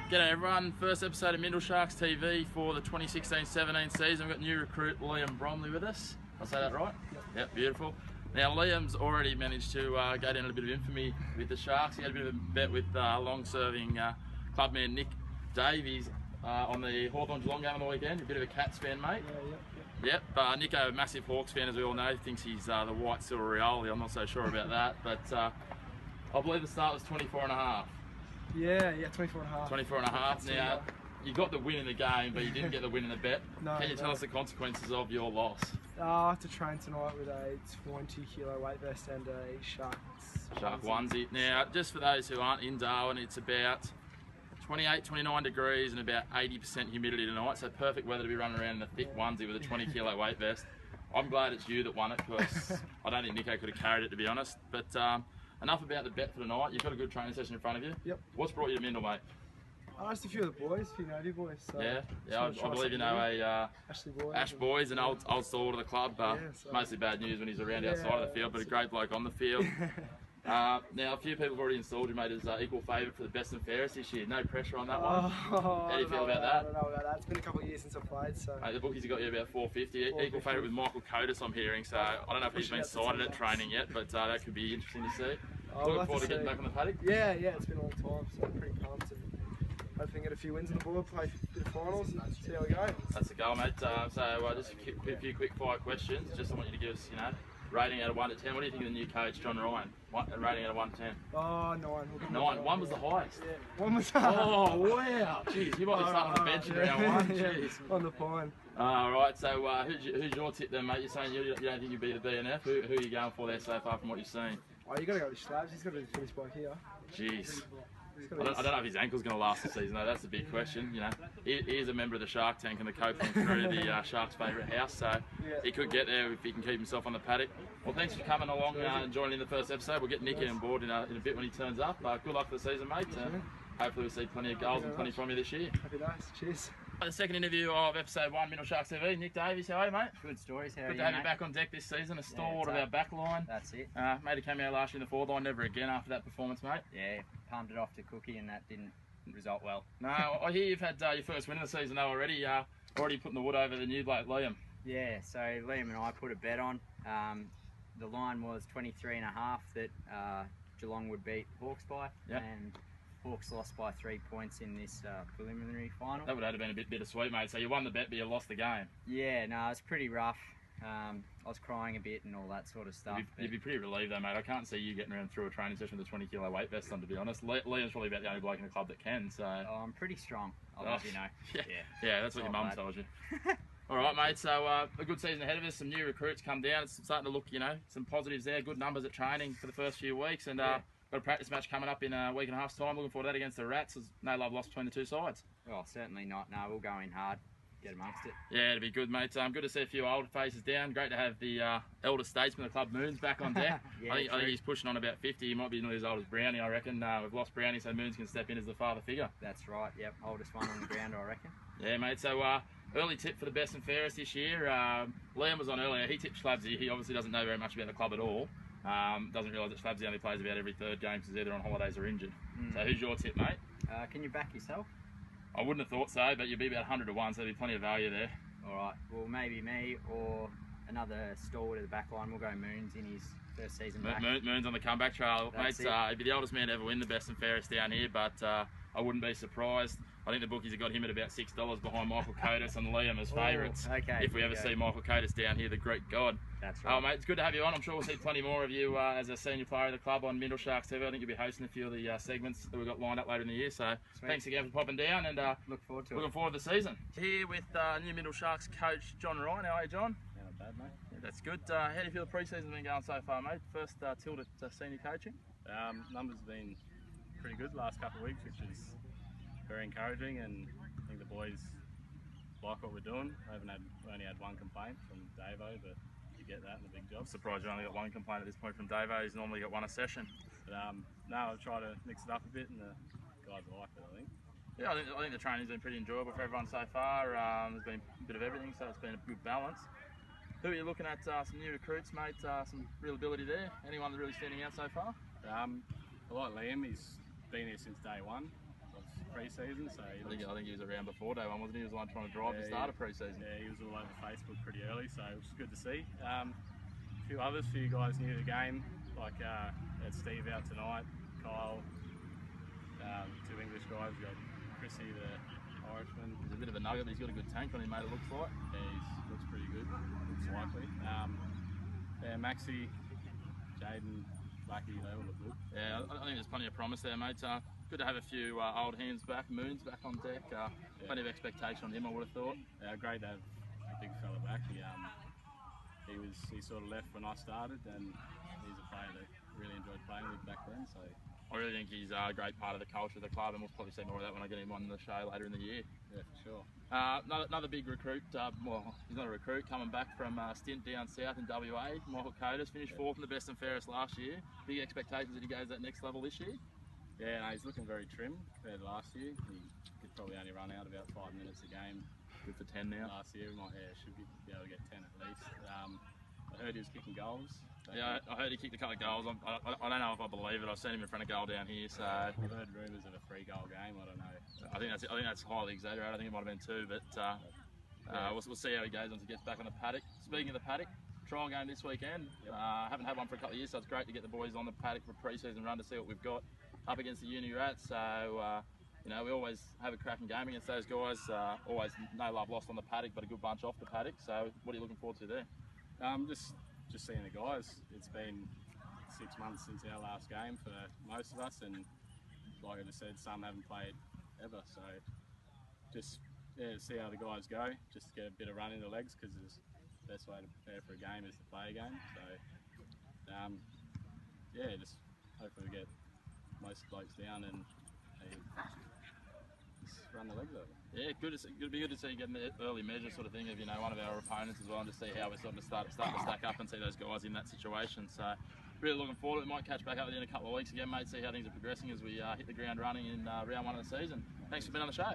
G'day everyone, first episode of Sharkies TV for the 2016-17 season. We've got new recruit Liam Bromley with us. I'll say that right? Yep, beautiful. Now Liam's already managed to go down a bit of infamy with the Sharks. He had a bit of a bet with long-serving clubman Nick Davies on the Hawthorn Geelong game on the weekend. A bit of a Cats fan, mate. Yep, Nico, a massive Hawks fan as we all know, thinks he's the white silver Rioli. I'm not so sure about that, but I believe the start was 24.5. Yeah, 24.5. 24.5. Now, you got the win in the game, but you didn't get the win in the bet. No, Can you tell us the consequences of your loss? I have to train tonight with a 20 kilo weight vest and a Shark onesie. Now, just for those who aren't in Darwin, it's about 28, 29 degrees and about 80% humidity tonight, so perfect weather to be running around in a thick onesie with a 20 kilo weight vest. I'm glad it's you that won it, because I don't think Nico could have carried it, to be honest. But enough about the bet for tonight. You've got a good training session in front of you. Yep. What's brought you to Mindle, mate? Just a few of the boys, a few Navy boys. So I believe you know Ash Boys, an old stalwart of the club. Mostly bad news when he's around outside of the field, but a great bloke on the field. Now, a few people have already installed you, mate, as equal favourite for the best and fairest this year. No pressure on that one. How do you feel about that? I don't know about that. It's been a couple of years since I've played, so... Mate, the bookies have got you about 450. Equal favourite with Michael Cotis, I'm hearing, so I don't know if he's been sighted at training yet, but that could be interesting to see. Looking forward to getting back on the paddock? Yeah, it's been a long time, so I'm pretty pumped. And hopefully get a few wins on the board, play a bit of finals, and see how we go. That's the goal, mate. Just a few quick fire questions. Just I want you to give us, rating out of 1 to 10. What do you think of the new coach, Jon Ryan? Rating out of 1 to 10. Oh, 9. 9. 1 was the highest. Yeah, 1 was. Oh wow! Jeez, you might be starting on the bench in round 1. Jeez. On the pine. Right. So who's your tip then, mate? You're saying you don't think you'll be the DNF. Who are you going for there so far from what you've seen? Oh, you got to go with Slabs. He's got to finish by here. Jeez. I don't know if his ankle's going to last the season though. That's the big question. He is a member of the Shark Tank and the coaching through the Sharks' favourite house, so he could get there if he can keep himself on the paddock. Well, thanks for coming along and joining in the first episode. We'll get Nick on board in a bit when he turns up. Good luck for the season, mate. Hopefully we'll see plenty of goals and plenty from you this year. Happy days. Cheers. The second interview of episode 1, Sharkies TV. Nick Davies, how are you, mate? Good stories. How are you, Good to have you back on deck this season. A stalwart of our back line. That's it. Made a cameo last year in the forward line, never again after that performance, mate. Yeah, pumped it off to Cookie and that didn't result well. No, I hear you've had your first win of the season though already. Already putting the wood over the new bloke, Liam. Yeah, so Liam and I put a bet on. The line was 23.5 that Geelong would beat Hawks by. And Hawks lost by 3 points in this preliminary final. That would have been a bit bittersweet, mate. So you won the bet, but you lost the game. Yeah, no, it was pretty rough. I was crying a bit and all that sort of stuff. You'd be pretty relieved though, mate. I can't see you getting around through a training session with a 20 kilo weight vest on, to be honest. Liam's probably about the only bloke in the club that can, so... Oh, I'm pretty strong, I'll let you know. Yeah, that's what your mum told you. Alright, mate, so a good season ahead of us. Some new recruits come down. It's starting to look, some positives there. Good numbers at training for the first few weeks, and got a practice match coming up in a week and a half's time. Looking forward to that against the Rats. There's no love lost between the two sides. Well, certainly not. No, we'll go in hard. Get amongst it. Yeah, it'll be good, mate. Good to see a few older faces down. Great to have the elder statesman of the club, Moons, back on deck. I think he's pushing on about 50. He might be nearly as old as Brownie, I reckon. We've lost Brownie, so Moons can step in as the father figure. That's right, yep. Oldest one on the ground, I reckon. Yeah, mate. So early tip for the best and fairest this year. Liam was on earlier. He tipped Schlabsy. He obviously doesn't know very much about the club at all. Doesn't realise that Schlabsy only plays about every third game because he's either on holidays or injured. So who's your tip, mate? Can you back yourself? I wouldn't have thought so, but you'd be about 100 to 1, so there'd be plenty of value there. Alright, well maybe me or another stalwart of the back line. We'll go Moons in his first season back. Moons on the comeback trail. That's mate. He'd be the oldest man to ever win the best and fairest down here, but I wouldn't be surprised. I think the bookies have got him at about $6 behind Michael Cotis and Liam as favourites. Okay. If we ever see Michael Cotis down here, the Greek god. That's right. Oh, mate, it's good to have you on. I'm sure we'll see plenty more of you as a senior player of the club on Sharkies TV. I think you'll be hosting a few of the segments that we've got lined up later in the year. So thanks again for popping down and looking forward to the season. Here with new Sharks coach Jon Ryan. How are you, John? Yeah, not bad, mate. Yeah, that's good. How do you feel the pre-season's been going so far, mate? First tilt at senior coaching? Numbers have been pretty good the last couple of weeks, which is very encouraging, and I think the boys like what we're doing. We only had one complaint from Davo, but you get that in the big job. Surprised you only got one complaint at this point from Davo. He's normally got one a session. But no, I'll try to mix it up a bit, and the guys like it, I think. Yeah, I think the training's been pretty enjoyable for everyone so far. There's been a bit of everything, so it's been a good balance. Who are you looking at? Some new recruits, mate. Some real ability there. Anyone that's really standing out so far? I like Liam. He's been here since day one. pre-season, so I think he was around before day one, wasn't he? He was the one trying to drive the start of pre-season. Yeah, he was all over Facebook pretty early, so it was good to see. A few guys new to the game, like had Steve out tonight, Kyle, two English guys. We got Chrissy, the Irishman. He's a bit of a nugget, but he's got a good tank on him, mate, it looks like. Yeah, he looks pretty good. Looks likely. Maxie, Jaden, Blackie, they all look good. Yeah, I think there's plenty of promise there, mate. Good to have a few old hands back, Moons back on deck. Plenty of expectation on him, I would have thought. Great to have a big fella back. He sort of left when I started, and he's a player that really enjoyed playing with back then. So I really think he's a great part of the culture of the club, and we'll probably see more of that when I get him on the show later in the year. Yeah, for sure. Another big recruit, well, he's not a recruit, coming back from a stint down south in WA. Michael Codas finished fourth in the best and fairest last year. Big expectations that he goes that next level this year. Yeah, no, he's looking very trim compared to last year. He could probably only run out about 5 minutes a game. Good for 10 now. Last year, should be able to get 10 at least. I heard he was kicking goals. Yeah, I heard he kicked a couple of goals. I don't know if I believe it. I've seen him in front of goal down here. So I've heard rumours of a 3-goal game. I don't know. I think that's highly exaggerated. I think it might have been 2, but we'll see how he goes once he gets back on the paddock. Speaking of the paddock, trial game this weekend. Haven't had one for a couple of years, so it's great to get the boys on the paddock for a pre-season run to see what we've got up against the Uni Rats. So you know, we always have a cracking game against those guys. Always no love lost on the paddock, but a good bunch off the paddock. So what are you looking forward to there? Just seeing the guys. It's been 6 months since our last game for most of us, and like I just said, some haven't played ever. So just see how the guys go. Just get a bit of run in the legs, because the best way to prepare for a game is to play a game. So just hopefully we get most blokes down and just run the legs over. Yeah, it'd be good to see getting the early measure sort of thing of, you know, one of our opponents as well, and to see how we're starting to stack up and see those guys in that situation. So really looking forward to it. We might catch back up with you in a couple of weeks again, mate, see how things are progressing as we hit the ground running in round 1 of the season. Thanks for being on the show.